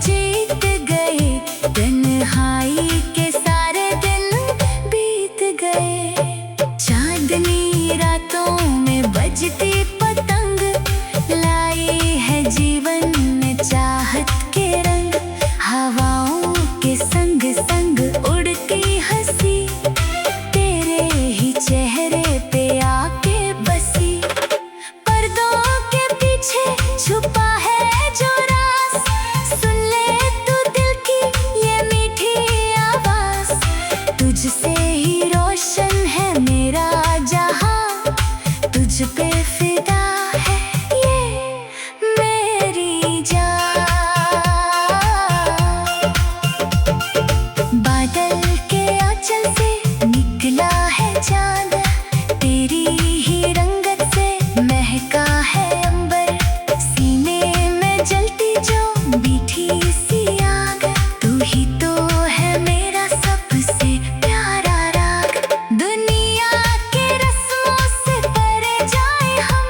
जीत गए, तन्हाई के सारे दिन बीत गए। चांदनी रातों में बजती पतंग, लाई है जीवन में चाहत के रंग। हवाओं के संग संग उड़ती हंसी, तेरे ही चेहरे पे आके बसी। पर्दों के पीछे छुपा है जो राज, सुन ले तू दिल की ये मीठी आवाज। तुझसे ही रोशन है मेरा जहां, तुझ पे फिदा है ये मेरी जान। बादल के आंचल से निकला है चांद, तेरी ही रंगत से महका है अंबर। सीने में जलती जो मीठी सी आग, तू ही तो है मेरा सबसे प्यारा राग। दुनिया के रस्मों से परे जाए हम,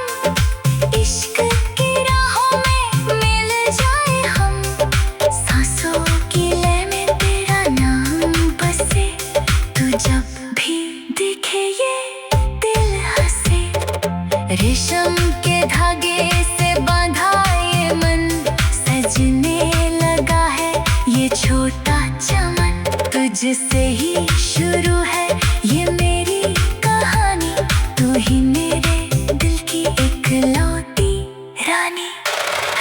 इश्क की राहों में मिल जाए हम। सांसों की लय में तेरा नाम बसे, तू जब भी दिखे ये दिल हंसे। रेशम के धागे से बांधा ये मन, सजने लगा है ये छोटा चमन। तुझसे ही शुरू है ये मेरी कहानी, तू ही मेरे दिल की इकलौती रानी।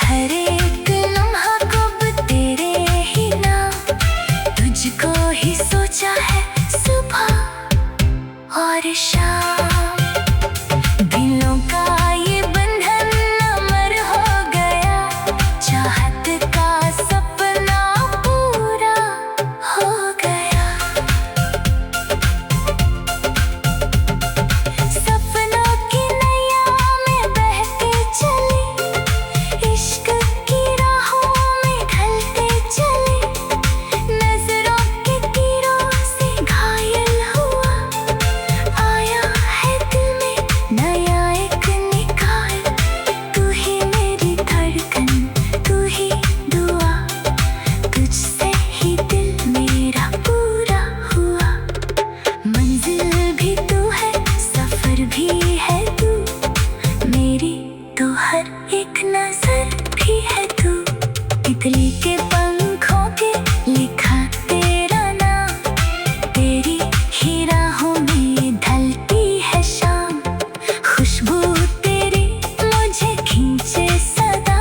हर एक लम्हा कब तेरे ही नाम, तुझको ही सोचा है सुबह और शाम। दिलों का ये बंधन अमर हो गया, चाहत का सपना पूरा हो गया। सपनों की नैया में बहते चले, इश्क की राहों में ढलते चले। नजरों के तीरों से घायल हुआ, आया है दिल में नया एक निकाल। तू ही मेरी धड़कन, तू ही दुआ, तुझसे ही दिल मेरा पूरा हुआ। मंजिल भी तू है, सफर भी है तू, मेरी तो हर एक नजर भी है तू। तितली के पंखों के लिखा तेरा नाम, तेरी ही राहों में ढलती है शाम। खुशबू तेरी मुझे खींचे सदा,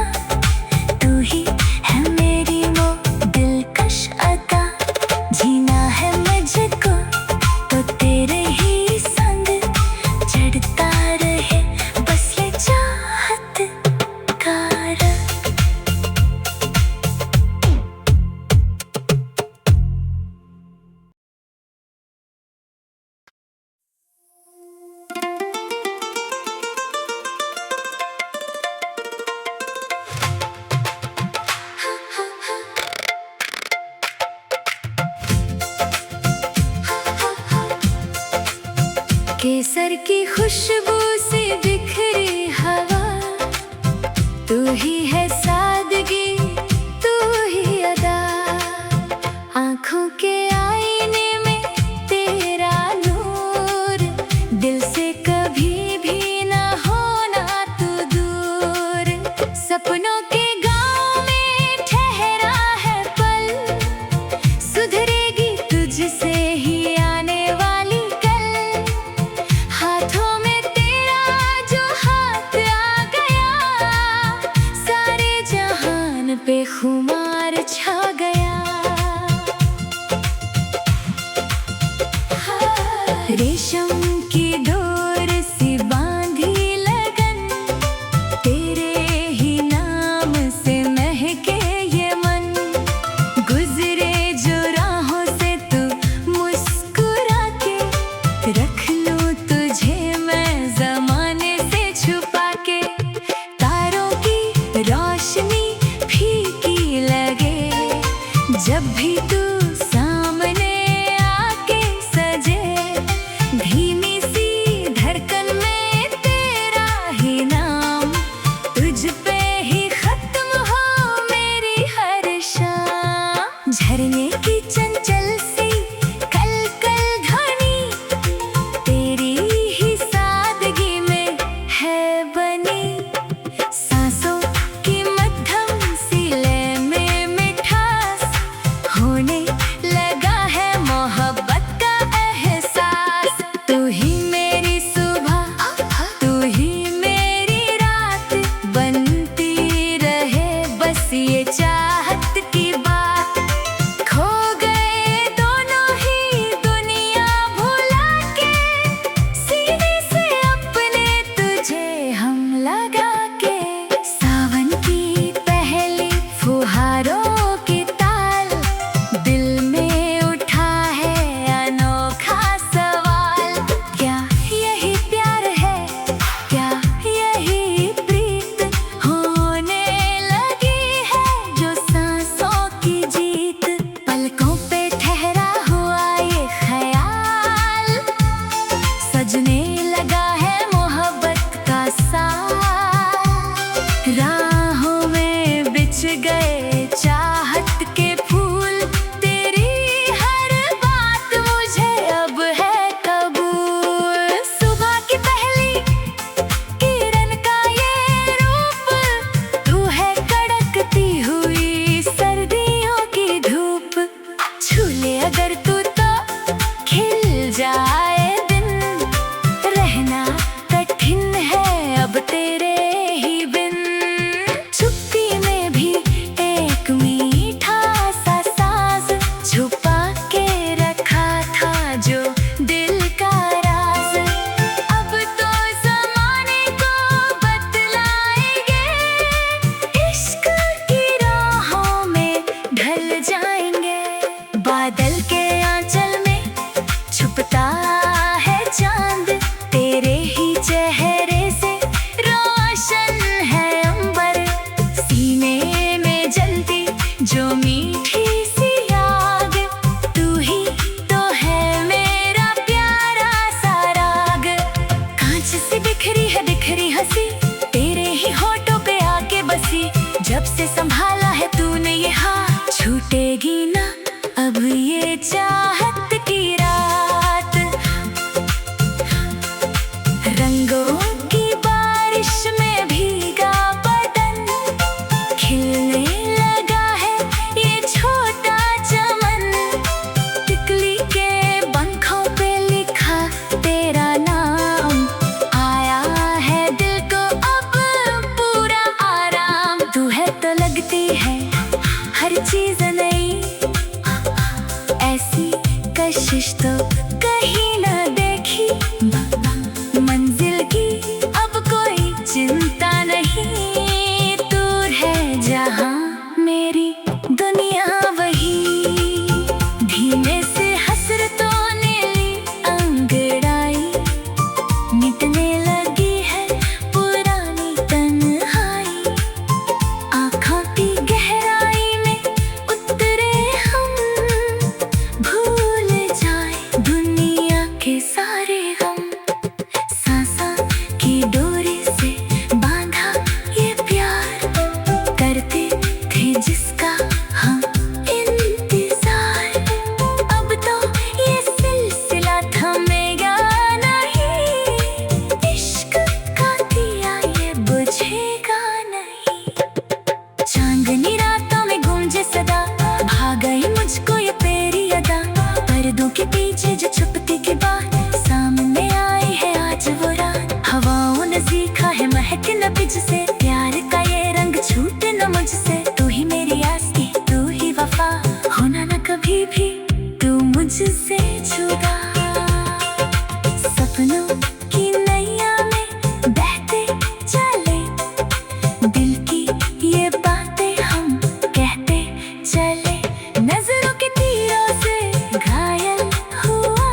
तू ही है मेरी वो दिलकश अदा। जीना है मुझको तो तेरे ही संग, चढ़ता रहे बस ये चाहत का रंग। केसर की खुशबू से बिखरी हवा, तू ही है सादगी, तू ही अदा। आँखों के आईने में तेरा नूर, दिल से कभी भी ना होना तू दूर। सपनों के गाँव में ठहरा है पल, सुधरेगी तुझसे ही आने वाली कल। हाथों में तेरा जो हाथ आ गया, सारे जहान पे खुमार छा गया। रेशम की डोर सी बांधी लगन, तेरे ही नाम से महके ये मन। गुजरे जो राहों से तू मुस्कुरा के, रख लूं तुझे मैं जमाने से छुपा के। तारों की रोशनी फीकी लगे, जब भी तू सामने आके सजे। धीमी सी धड़कन में तेरा ही नाम, तुझ पे ही खत्म हो मेरी हर शाम। झरने की चंचल सी कल कल ध्वनि तेरी ही सादगी में है बनी। सांसों की मध्यम सी लय में मिठास होने लगा है मोहब्बत का एहसास। तू ही मेरी सुबह तू ही मेरी रात बनती रहे बस ये चाहत की बात। खो गए दोनों ही दुनिया भुला के सीने से अपने तुझे हम लगा के। सावन की पहली फुहारों की ताल दिल में उठा है अनोखा सवाल। क्या यही प्यार है क्या यही प्रीत होने लगी है जो सांसों की जीत। पलकों पे ठहरा हुआ ये ख्याल सजने लगा है मोहब्बत का साल। राहों में बिछ गए चाहत के फूल तेरी हर बात मुझे अब है कबूल। सुबह की पहली किरण का ये रूप तू है कड़कती हुई सर्दियों की धूप। छू ले अगर तू तो खिल जाए दिन रहना कठिन है अब तेरे ही बिन। चुप्पी में भी एक मीठा सा साज छुपा के रखा था जो दिल का राज। अब तो ज़माने को बतलाएंगे इश्क की राहों में ढल जाएंगे। बादल के आंचल में छुपता है चांद तेरे ही चेहरे से रोशन है अंबर। सीने में जलती जो मीठी सी आग तू ही तो है मेरा प्यारा सा राग। कांच से बिखरी हंसी तेरे ही होठों पे आके बसी। जब से संभाला है तूने ये हाथ छूटेगी ना अब ये चाहत की रात। रंगों की बारिश में भीगा बदन खिलने लगा है ये छोटा चमन। तितली के पंखों पे लिखा तेरा नाम आया है दिल को अब पूरा आराम। तू है तो लगती है हर चीज नई ऐसी कशिश तो कहीं ना देखी। मंजिल की अब कोई चिंता नहीं दूर है जहां मेरी दुनिया वही। धीमे से हसरतों ने ली अंगड़ाई मिटने लगी है पुरानी तन्हाई। आँखों की गहराई में उतरे हम भूल जाए दुनिया के सारे गम। सांसा की डोरी से बांधा ये प्यार करते थे जिसका हम इंतजार। अब तो ये सिलसिला थमेगा नहीं इश्क का दिया ये बुझेगा नहीं। चांदनी रातों में गूंजे सदा भा गई मुझको ये तेरी अदा। पर्दों के पीछे जो छुपती के बाद सामने आई है आज वो रात। हवाओं ने सीखा है महक न तुझसे प्यार का ये रंग छूटे न मुझसे। तू ही मेरी आस की तू ही वफा होना न कभी भी तू मुझसे जुदा। सपनों की नैया में बहते चले दिल की ये बातें हम कहते चले। नजरों के तीरों से घायल हुआ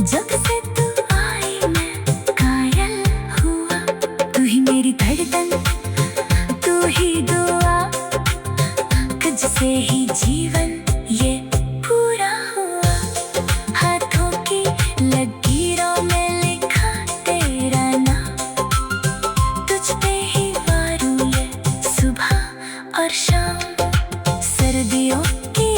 जब से तू आई मैं घायल हुआ। तू ही मेरी धड़कन तू ही दुआ तुझसे ही जीवन ये पूरा हुआ। हाथों की लकीरों में लिखा तेरा नाम तुझ पे ही वारू ये सुबह और शाम। सर्दियों की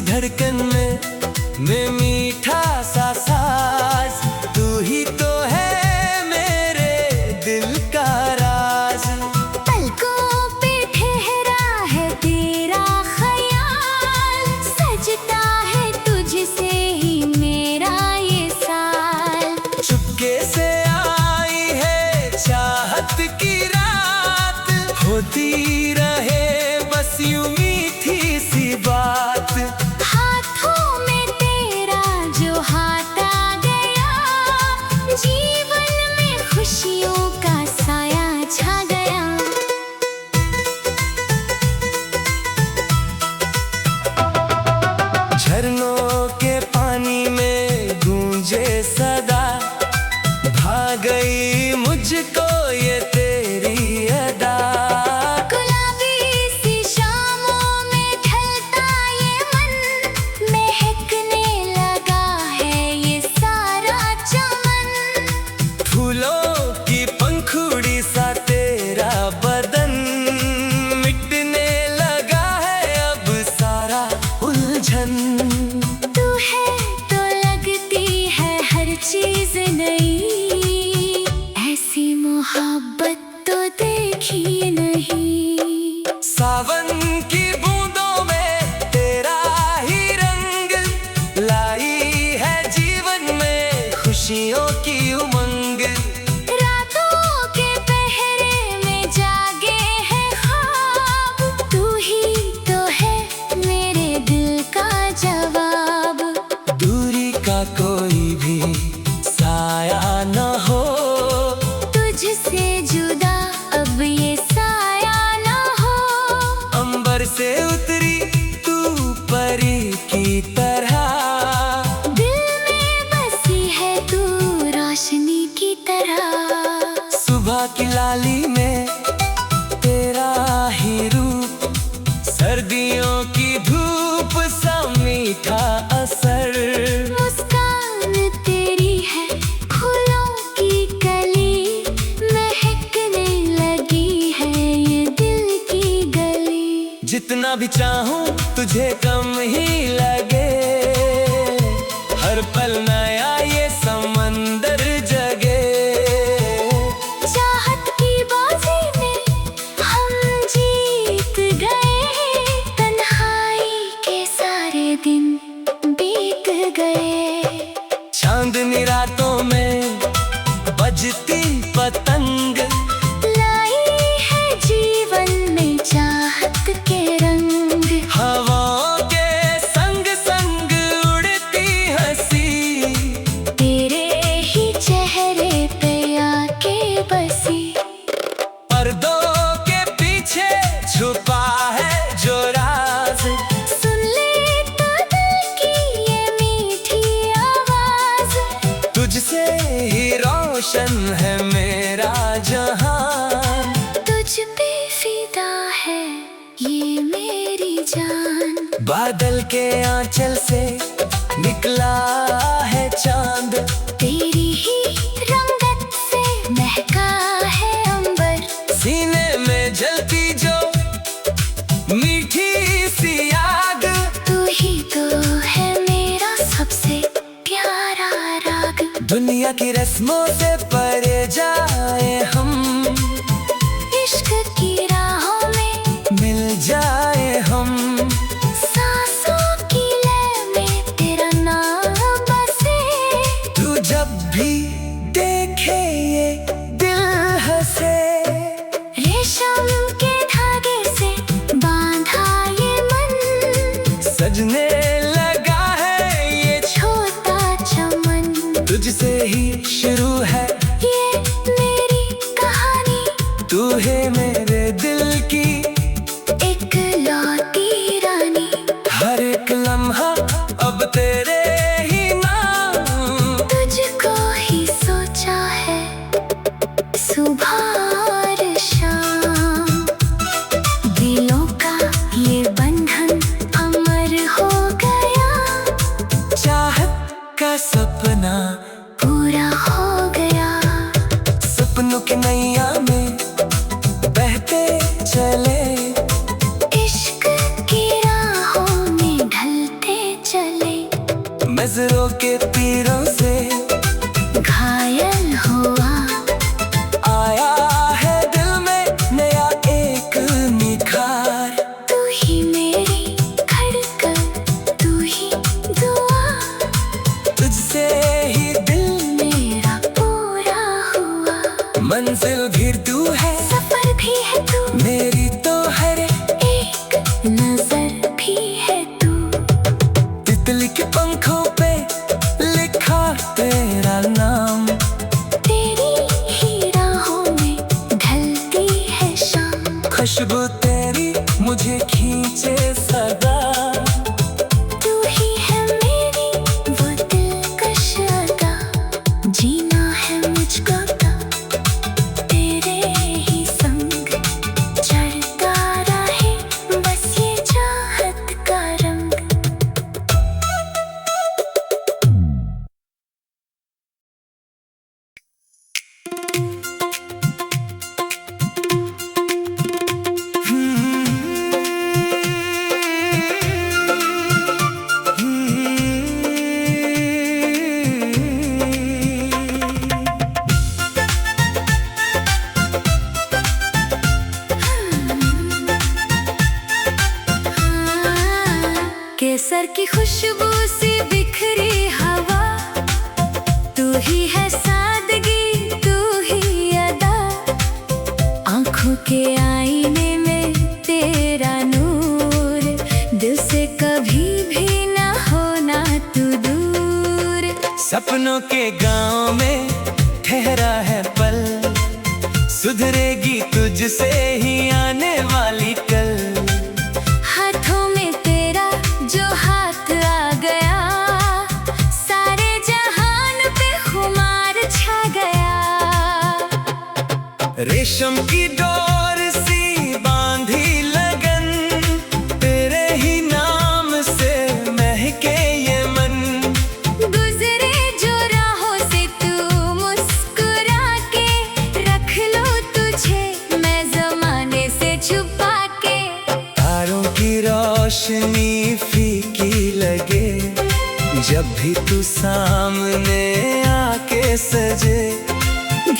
धड़कन में मीठा सा साज, तू ही तो है मेरे दिल का राज। पलकों पे ठहरा है तेरा ख्याल, सजता है तुझसे ही मेरा ये साल। चुपके से आई है चाहत की रात, होती रहे बस यूं मीठी सी बात। हाथों में तेरा जो हाथ आ गया, जीवन में खुशियों का साया छा गया। झरनों के पानी में गूंजे सदा, भा गई मुझको ये तेरी अदा। गुलाबी सी शामों में ढलता ये मन, महकने लगा है ये सारा चमन। फूलों की पंखुड़ी सा तेरा बदन, मिटने लगा है अब सारा उलझन। तू है तो लगती है हर चीज नई, ऐसी मोहब्बत तो देखी नहीं। सावन की बूंदों में तेरा ही रंग, लाई है जीवन में खुशियों की उमंग। रातों के पहरे में जागे हैं ख्वाब, तू ही तो है मेरे दिल का जवाब। दूरी का कोई भी साया न हो, तुझसे जुदा अब ये साया ना हो। अंबर से उतरी तू परी की तरह, दिल में बसी है तू रोशनी की तरह। सुबह की लाली में तेरा ही रूप, सर्दियों की धूप सा मीठा असर। मुस्कान तेरी है फूलों की कली, महकने लगी है ये दिल की गली। जितना भी चाहूं तुझे कम ही लगे, हर पल नया ये समंदर जगे। चाहत की बाजी में हम जीत गए, तन्हाई के सारे दिन बीत गए। चांदनी रातों में बजती पतंग, लाई है जीवन में चाहत के रंग। हवाओं के संग संग उड़ती हंसी, तेरे ही चेहरे पे आके बसी। पर्दों के पीछे छुपा है जो राज, सुन ले तो दिल की ये मीठी आवाज। तुझसे ही रोशन है मेरा जहान। तुझ पे फिदा है ये मेरी जान। बादल के आंचल से निकला है चांद, तेरी ही रंगत से महका है अंबर। सीने में जलती जो मीठी सी आग, तू ही तो है मेरा सबसे प्यारा राग। दुनिया की रस्मों से परे जाए हम, इश्क की राहों में मिल जाए हम। सांसों की लय में तेरा नाम बसे। तू जब भी देखे ये दिल हंसे। रेशम के धागे से बांधा ये मन, सजने लगा है ये छोटा चमन। तुझसे ही शुरू है ये मेरी कहानी, तू है मेरे दिल की एक लौटी रानी। हर एक लम्हा अब तेरे ही नाम। तुझको ही सोचा है सुबह और शाम। दिलों का ये बंधन अमर हो गया, चाहत का सपना पूरा हो गया। सपनों के नैया में बहते चले, इश्क की राहों में ढलते नजरों के तीरों से घायल हुआ। आया है दिल में नया एक निखार। तू ही मेरी धड़कन, तू ही दुआ, तुझसे ही दिल मेरा पूरा हुआ। मंजिल भी तू है, सफर भी है तू, मेरी तो हर एक नजर भी है तू। तितली के पंखों पे लिखा तेरा नाम। तेरी ही राहों में ढलती है शाम। खुशबू तेरी मुझे खींचे सदा। तू ही है मेरी वो दिलकश अदा। जीना है मुझको तो तेरे ही संग, चढ़ता रहे बस ये चाहत का रंग। केसर की खुशबू सी बिखरी हवा। तू ही है सादगी, तू ही अदा। आँखों के आईने में तेरा नूर, दिल से कभी भी ना होना तू दूर। सपनों के गांव में ठहरा है पल, सुधरेगी तुझसे ही आने वाली कल। हाथों में तेरा जो हाथ आ गया, सारे जहान पे खुमार छा गया। रेशम की डोर सी बांधी लगन, तेरे ही नाम से महके ये मन। गुजरे जो राहों से तू मुस्कुरा के, रख लो तुझे मैं जमाने से छुपा के। तारों की रोशनी फीकी लगे, जब भी तू सामने आके सजे।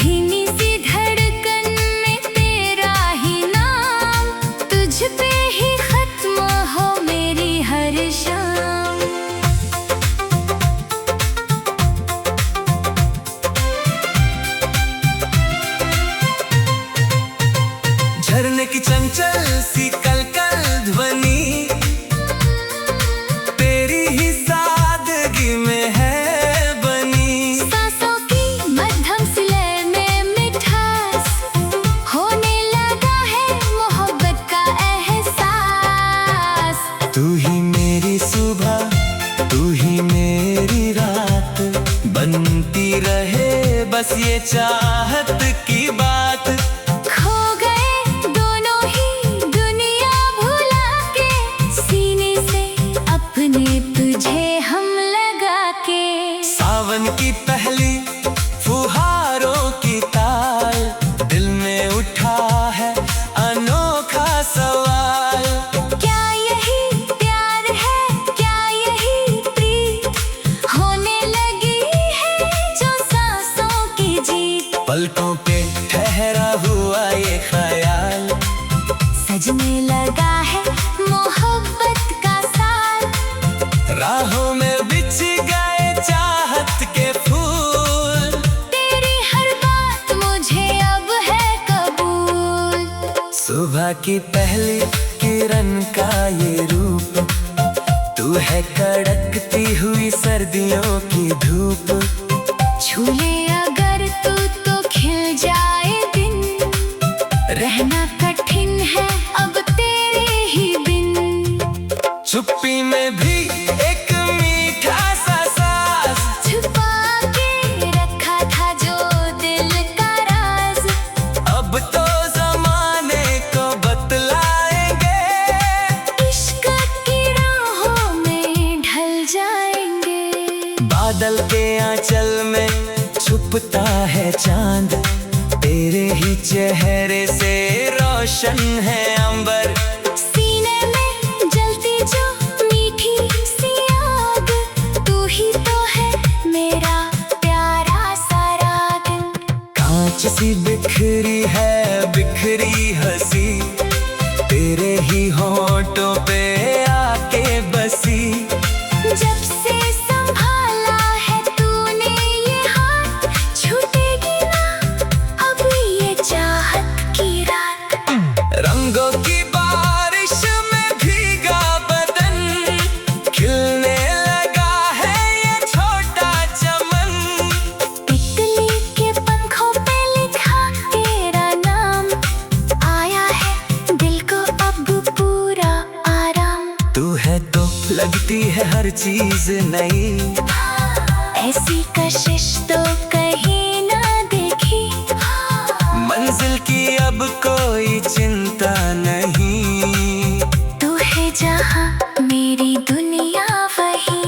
धीमी सी धड़कन में तेरा ही नाम, तुझ पे ही खत्म हो मेरी हर शाम। झरने की चंचल सी कलकल ध्वनि, तेरी ही सादगी में है बनी। सांसों की मध्यम सी लय में मिठास, होने लगा है मोहब्बत का एहसास। तू ही मेरी सुबह, तू ही मेरी रात, बनती रहे बस ये चाहत की बात। खो गए दोनों ही दुनिया भुला के, सीने से अपने तुझे हम लगा के। सावन की पहली फुहारों की ताल, दिल में उठा है अनोखा सवाल। क्या यही प्यार है, क्या यही प्रीत, होने लगी है जो सांसों की जीत। पलकों पे ठहरा हुआ ये ख्याल, सजने लगा है मोहब्बत का साल। राहों में बिछ गए चाहत के फूल। तेरी हर बात मुझे अब है कबूल। सुबह की पहली किरण का ये रूप, तू है कड़कती हुई सर्दियों की धूप। छू ले अगर तू तो खिल जाए दिन, रहना कठिन है अब तेरे ही बिन। चुप्पी में भी एक मीठा सा साज, छुपा के रखा था जो दिल का राज। अब तो जमाने को बतलाएंगे, इश्क की राहों में ढल जाएंगे। बादल के आंचल में छुपता है चांद, तेरे ही चेहरे से रोशन है अंबर। सीने में जलती जो मीठी सी आग, तू ही सी बिखरी है बिखरी हंसी, तेरे ही होठों पे आके बसी। जब से संभाला है तूने ये हाथ, छूटेगी ना अब ये चाहत की रात। रंगों की बारिश में भीगा बदन, खिलने लगा है ये छोटा चमन। तितली के पंखों पे लिखा तेरा नाम, आया है दिल को अब पूरा आराम। तू है तो लगती है हर चीज नई, ऐसी कशिश तो कहीं ना देखी। मंजिल की अब कोई चिंता नहीं। तू है जहाँ मेरी दुनिया वही।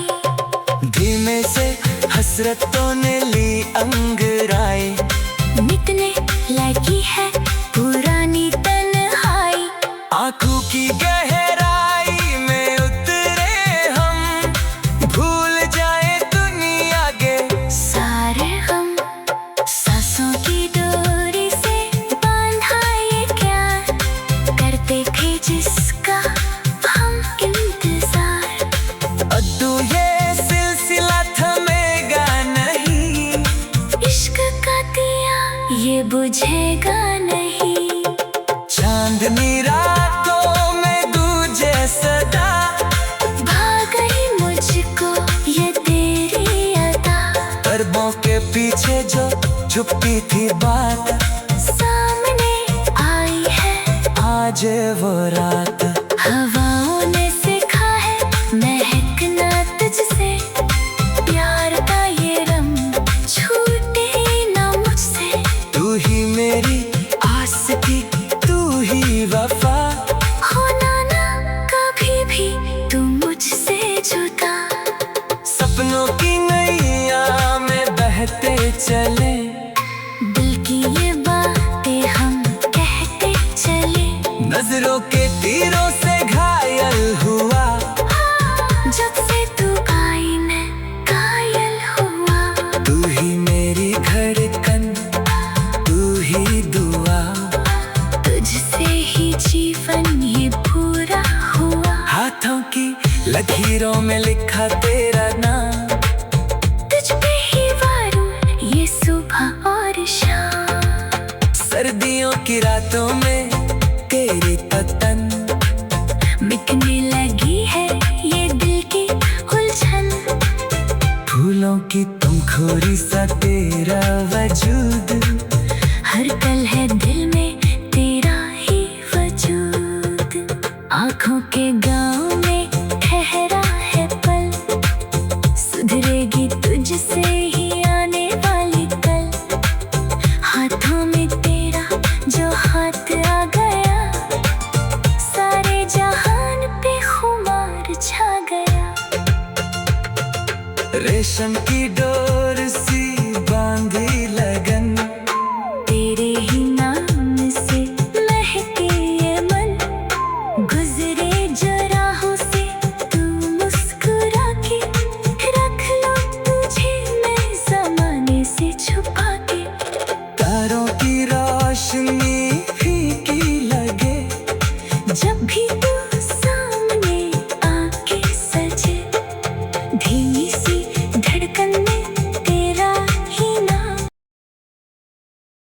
धीमे से हसरतों ने ली अंगराई, मिटने लगी है पुरानी तन्हाई। आंखों की गहराई में उतरे हम, भूल जाए दुनिया के सारे गम। सांसों की डोरी से बांधा ये क्या, करते थे जिसका हम इंतजार। अद्दू ये सिलसिला थमेगा नहीं, इश्क का दिया ये बुझेगा नहीं। चांदनी रातों में दूजे सदा, भा गई मुझको ये तेरी अदा। अरबों के पीछे जो छुपी थी बात, सामने आई है आज वो रात। हवाओं ने सिखा है महकना तुझसे, प्यार का ये रंग छूटे ना मुझसे। तू ही मेरी आस की, तू ही वफा, होना ना कभी भी तू मुझसे जुदा। सपनों की नैया में बहते चले, दिल की ये बातें हम कहते चले। नजरों के तीरों से घायल हुआ, जब से तू आई मैं घायल हुआ। तू ही मेरी धड़कन, तू ही दुआ, तुझसे ही जीवन ये पूरा हुआ। हाथों की लकीरों में लिखा तेरा नाम, तुझ पे ही वारूं ये सुबह और शाम। सर्दियों की रातों में तेरी तन, मिटने लगी है ये दिल की उलझन। फूलों की तुमखोरी सा तेरा वजूद, हर पल है दिल में तेरा ही वजूद। आँखों के गाँव में ठहरा है पल, सुधरेगी तुझसे ही आने वाली कल। हाथों में तेरा जो हाथ आ गया, सारे जहान पे खुमार छा गया। रेशम की डोर सी बांधी लगन, तेरे ही नाम से महके ये मन। गुजरे जो राहों से तू मुस्कुरा के, रख लो तुझे मैं ज़माने से छुपा के। तारों की रोशनी